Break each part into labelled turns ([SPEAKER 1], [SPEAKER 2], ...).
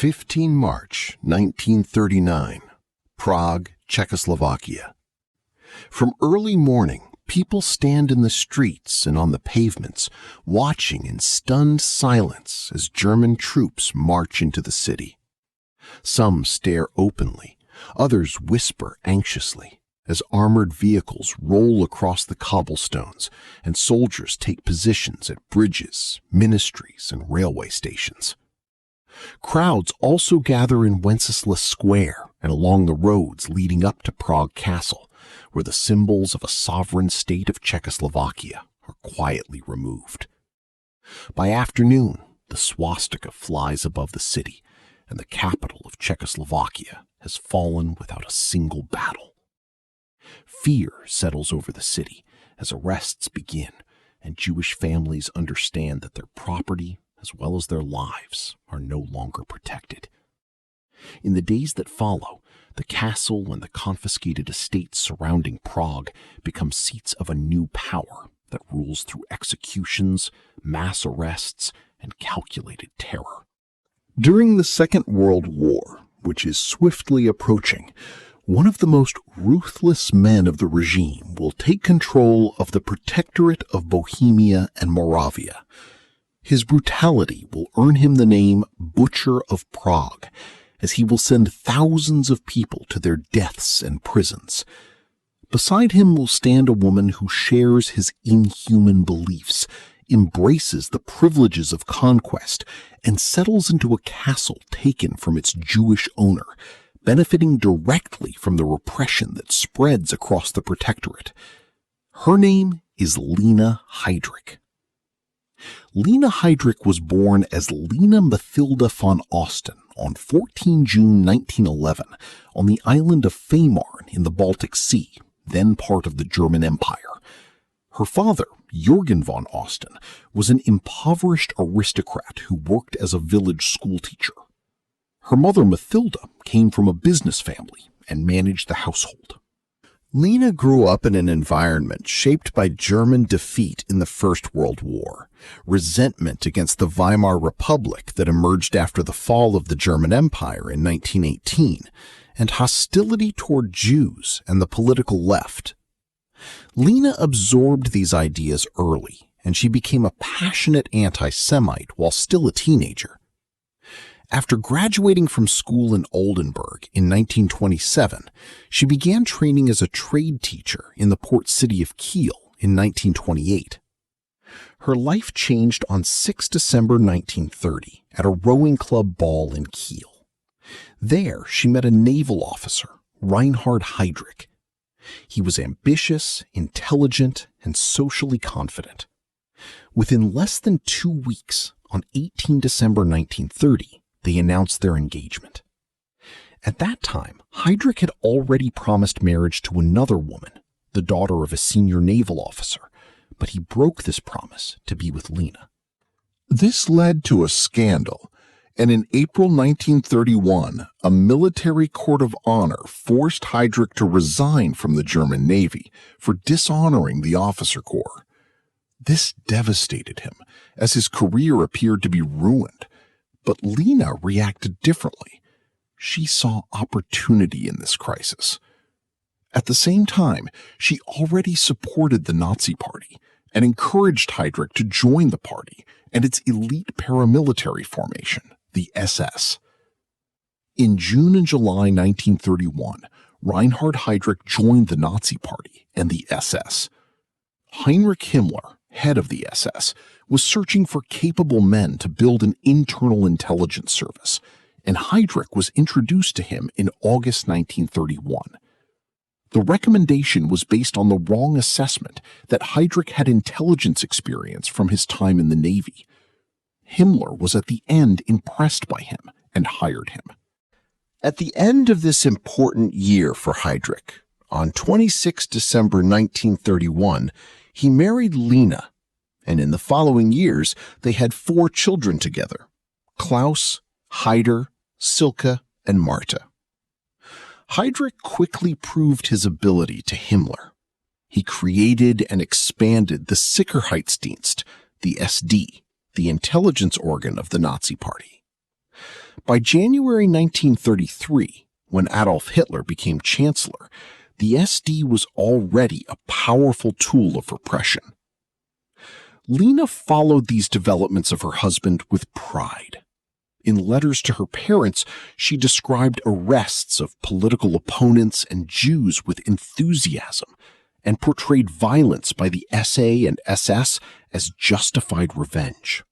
[SPEAKER 1] 15 March 1939, Prague, Czechoslovakia. From early morning, people stand in the streets and on the pavements, watching in stunned silence as German troops march into the city. Some stare openly, others whisper anxiously, as armored vehicles roll across the cobblestones and soldiers take positions at bridges, ministries, and railway stations. Crowds also gather in Wenceslas Square and along the roads leading up to Prague Castle, where the symbols of a sovereign state of Czechoslovakia are quietly removed. By afternoon, the swastika flies above the city, and the capital of Czechoslovakia has fallen without a single battle. Fear settles over the city as arrests begin, and Jewish families understand that their property, as well as their lives, are no longer protected. In the days that follow, the castle and the confiscated estates surrounding Prague become seats of a new power that rules through executions, mass arrests, and calculated terror. During the Second World War, which is swiftly approaching, one of the most ruthless men of the regime will take control of the Protectorate of Bohemia and Moravia. His brutality will earn him the name Butcher of Prague, as he will send thousands of people to their deaths and prisons. Beside him will stand a woman who shares his inhuman beliefs, embraces the privileges of conquest, and settles into a castle taken from its Jewish owner, benefiting directly from the repression that spreads across the Protectorate. Her name is Lina Heydrich. Lina Heydrich was born as Lina Mathilda von Osten on 14 June 1911 on the island of Fehmarn in the Baltic Sea, then part of the German Empire. Her father, Jürgen von Osten, was an impoverished aristocrat who worked as a village schoolteacher. Her mother, Mathilda, came from a business family and managed the household. Lina grew up in an environment shaped by German defeat in the First World War, resentment against the Weimar Republic that emerged after the fall of the German Empire in 1918, and hostility toward Jews and the political left. Lina absorbed these ideas early, and she became a passionate anti-Semite while still a teenager. After graduating from school in Oldenburg in 1927, she began training as a trade teacher in the port city of Kiel in 1928. Her life changed on 6 December 1930 at a rowing club ball in Kiel. There, she met a naval officer, Reinhard Heydrich. He was ambitious, intelligent, and socially confident. Within less than 2 weeks, on 18 December 1930, they announced their engagement. At that time, Heydrich had already promised marriage to another woman, the daughter of a senior naval officer, but he broke this promise to be with Lina. This led to a scandal, and in April 1931, a military court of honor forced Heydrich to resign from the German Navy for dishonoring the officer corps. This devastated him, as his career appeared to be ruined. But Lina reacted differently. She saw opportunity in this crisis. At the same time, she already supported the Nazi Party and encouraged Heydrich to join the party and its elite paramilitary formation, the SS. In June and July 1931, Reinhard Heydrich joined the Nazi Party and the SS. Heinrich Himmler, head of the SS, was searching for capable men to build an internal intelligence service, and Heydrich was introduced to him in August 1931. The recommendation was based on the wrong assessment that Heydrich had intelligence experience from his time in the Navy. Himmler was at the end impressed by him and hired him. At the end of this important year for Heydrich, on 26 December 1931, he married Lina, and in the following years, they had 4 children together: Klaus, Heider, Silke, and Marta. Heydrich quickly proved his ability to Himmler. He created and expanded the Sicherheitsdienst, the SD, the intelligence organ of the Nazi Party. By January 1933, when Adolf Hitler became chancellor, the SD was already a powerful tool of repression. Lina followed these developments of her husband with pride. In letters to her parents, she described arrests of political opponents and Jews with enthusiasm and portrayed violence by the SA and SS as justified revenge.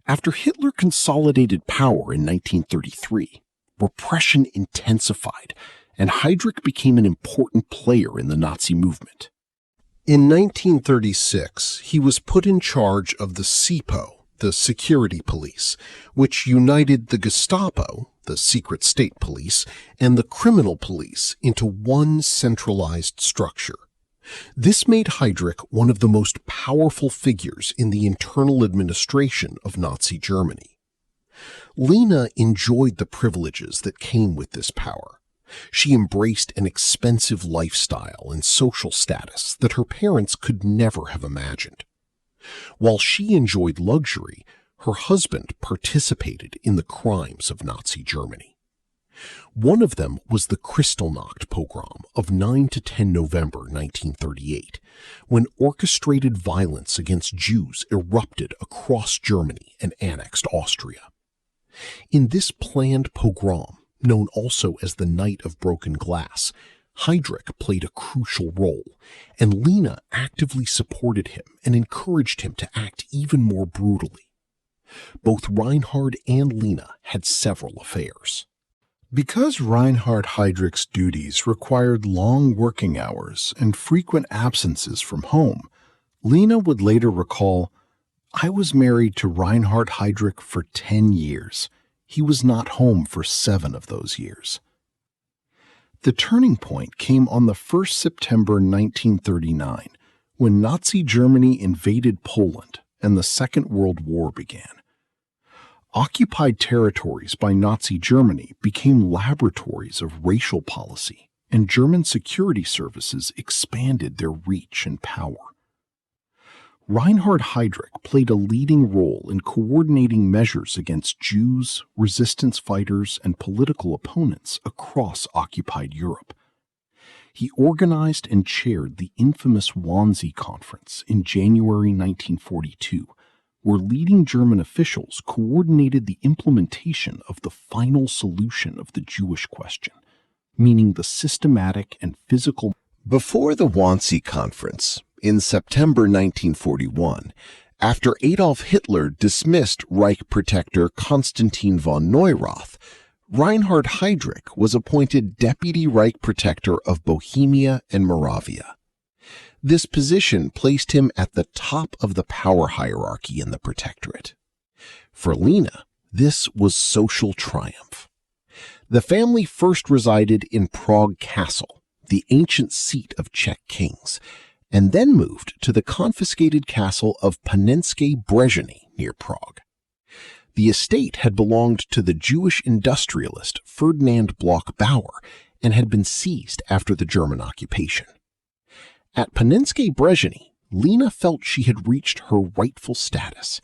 [SPEAKER 1] After Hitler consolidated power in 1933, repression intensified, and Heydrich became an important player in the Nazi movement. In 1936, he was put in charge of the SIPO, the security police, which united the Gestapo, the secret state police, and the criminal police into one centralized structure. This made Heydrich one of the most powerful figures in the internal administration of Nazi Germany. Lina enjoyed the privileges that came with this power. She embraced an expensive lifestyle and social status that her parents could never have imagined. While she enjoyed luxury, her husband participated in the crimes of Nazi Germany. One of them was the Kristallnacht pogrom of 9 to 10 November 1938, when orchestrated violence against Jews erupted across Germany and annexed Austria. In this planned pogrom, known also as the Night of Broken Glass, Heydrich played a crucial role, and Lina actively supported him and encouraged him to act even more brutally. Both Reinhard and Lina had several affairs.
[SPEAKER 2] Because Reinhard Heydrich's duties required long working hours and frequent absences from home, Lina would later recall, "I was married to Reinhard Heydrich for 10 years. He was not home for 7 of those years." The turning point came on the 1st September 1939, when Nazi Germany invaded Poland and the Second World War began. Occupied territories by Nazi Germany became laboratories of racial policy, and German security services expanded their reach and power. Reinhard Heydrich played a leading role in coordinating measures against Jews, resistance fighters, and political opponents across occupied Europe. He organized and chaired the infamous Wannsee Conference in January 1942, where leading German officials coordinated the implementation of the final solution of the Jewish question, meaning the systematic and physical.
[SPEAKER 1] Before the Wannsee Conference, in September 1941, after Adolf Hitler dismissed Reich Protector Konstantin von Neurath, Reinhard Heydrich was appointed Deputy Reich Protector of Bohemia and Moravia. This position placed him at the top of the power hierarchy in the Protectorate. For Lina, this was social triumph. The family first resided in Prague Castle, the ancient seat of Czech kings, and then moved to the confiscated castle of Panenské Brežiny near Prague. The estate had belonged to the Jewish industrialist Ferdinand Bloch-Bauer and had been seized after the German occupation. At Panenské Brežiny, Lina felt she had reached her rightful status.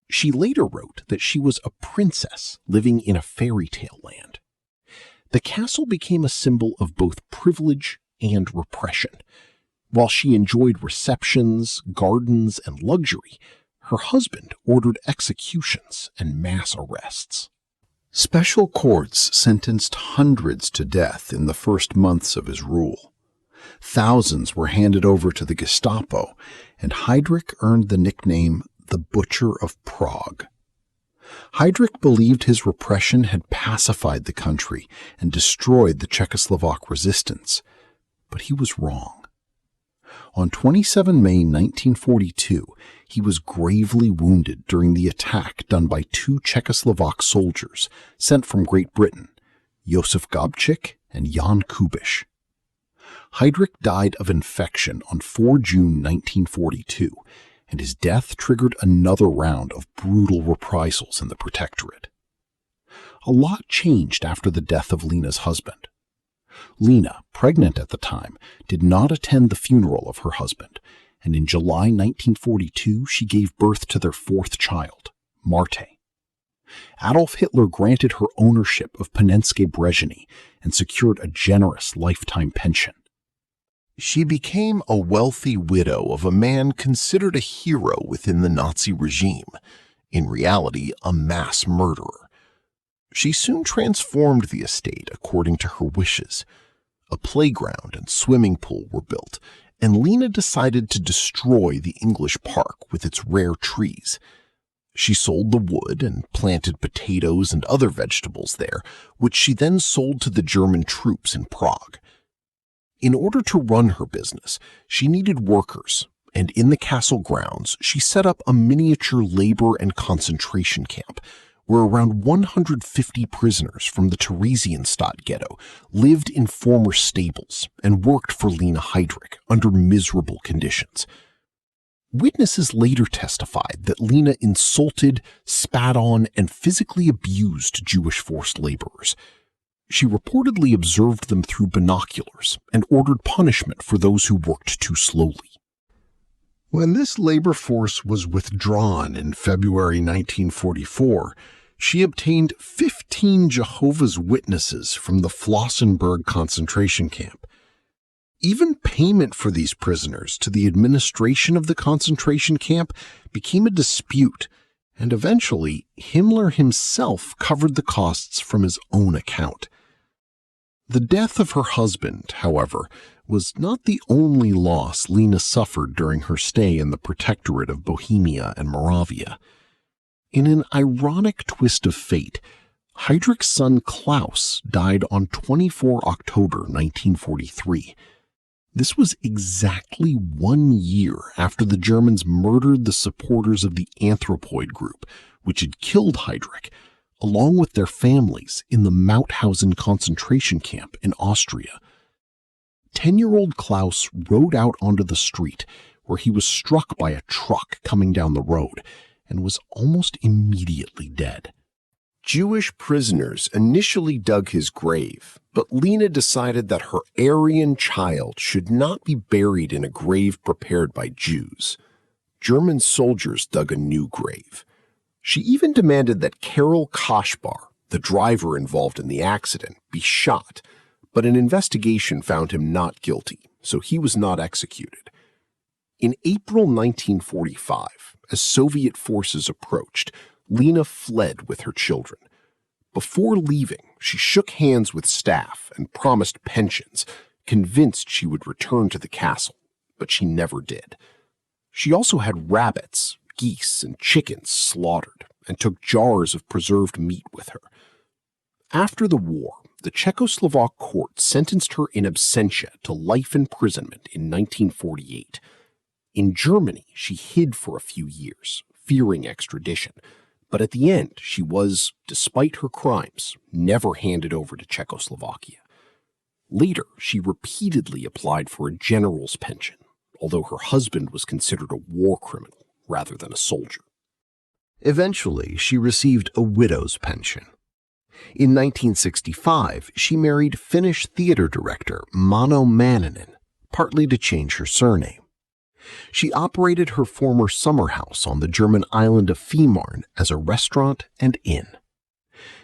[SPEAKER 1] She later wrote that she was a princess living in a fairy tale land. The castle became a symbol of both privilege and repression. While she enjoyed receptions, gardens, and luxury, her husband ordered executions and mass arrests.
[SPEAKER 2] Special courts sentenced hundreds to death in the first months of his rule. Thousands were handed over to the Gestapo, and Heydrich earned the nickname the Butcher of Prague. Heydrich believed his repression had pacified the country and destroyed the Czechoslovak resistance, but he was wrong. On 27 May 1942, he was gravely wounded during the attack done by 2 Czechoslovak soldiers sent from Great Britain, Josef Gabčík and Jan Kubiš. Heydrich died of infection on 4 June 1942, and his death triggered another round of brutal reprisals in the Protectorate. A lot changed after the death of Lina's husband. Lina, pregnant at the time, did not attend the funeral of her husband, and in July 1942 she gave birth to their 4th child, Marte. Adolf Hitler granted her ownership of Panenske Brezhny and secured a generous lifetime pension.
[SPEAKER 1] She became a wealthy widow of a man considered a hero within the Nazi regime, in reality a mass murderer. She soon transformed the estate according to her wishes. A playground and swimming pool were built, and Lina decided to destroy the English park with its rare trees. She sold the wood and planted potatoes and other vegetables there, which she then sold to the German troops in Prague. In order to run her business, she needed workers, and in the castle grounds, she set up a miniature labor and concentration camp, where around 150 prisoners from the Theresienstadt ghetto lived in former stables and worked for Lina Heydrich under miserable conditions. Witnesses later testified that Lina insulted, spat on, and physically abused Jewish forced laborers. She reportedly observed them through binoculars and ordered punishment for those who worked too slowly.
[SPEAKER 2] When this labor force was withdrawn in February 1944, she obtained 15 Jehovah's Witnesses from the Flossenburg concentration camp. Even payment for these prisoners to the administration of the concentration camp became a dispute, and eventually Himmler himself covered the costs from his own account. The death of her husband, however, was not the only loss Lina suffered during her stay in the Protectorate of Bohemia and Moravia. In an ironic twist of fate, Heydrich's son Klaus died on 24 October 1943. This was exactly 1 year after the Germans murdered the supporters of the Anthropoid group, which had killed Heydrich, along with their families in the Mauthausen concentration camp in Austria. 10-year-old Klaus rode out onto the street, where he was struck by a truck coming down the road and was almost immediately dead.
[SPEAKER 1] Jewish prisoners initially dug his grave, but Lina decided that her Aryan child should not be buried in a grave prepared by Jews. German soldiers dug a new grave. She even demanded that Karol Kaspar, the driver involved in the accident, be shot, but an investigation found him not guilty, so he was not executed. In April 1945, as Soviet forces approached, Lina fled with her children. Before leaving, she shook hands with staff and promised pensions, convinced she would return to the castle, but she never did. She also had rabbits, geese, and chickens slaughtered and took jars of preserved meat with her. After the war, the Czechoslovak court sentenced her in absentia to life imprisonment in 1948. In Germany, she hid for a few years, fearing extradition, but at the end, she was, despite her crimes, never handed over to Czechoslovakia. Later, she repeatedly applied for a general's pension, although her husband was considered a war criminal rather than a soldier.
[SPEAKER 3] Eventually, she received a widow's pension. In 1965, she married Finnish theater director Mano Manninen, partly to change her surname. She operated her former summer house on the German island of Fehmarn as a restaurant and inn.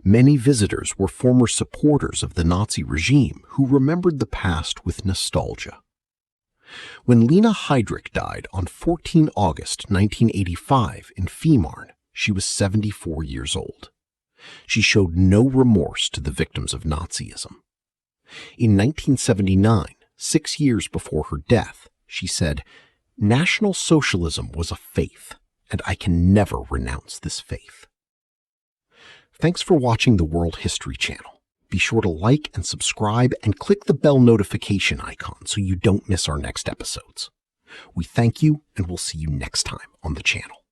[SPEAKER 3] Many visitors were former supporters of the Nazi regime who remembered the past with nostalgia. When Lina Heydrich died on 14 August 1985 in Fehmarn, she was 74 years old. She showed no remorse to the victims of Nazism. In 1979, 6 years before her death, she said, "National Socialism was a faith, and I can never renounce this faith." Thanks for watching the World History Channel. Be sure to like and subscribe and click the bell notification icon so you don't miss our next episodes. We thank you, and we'll see you next time on the channel.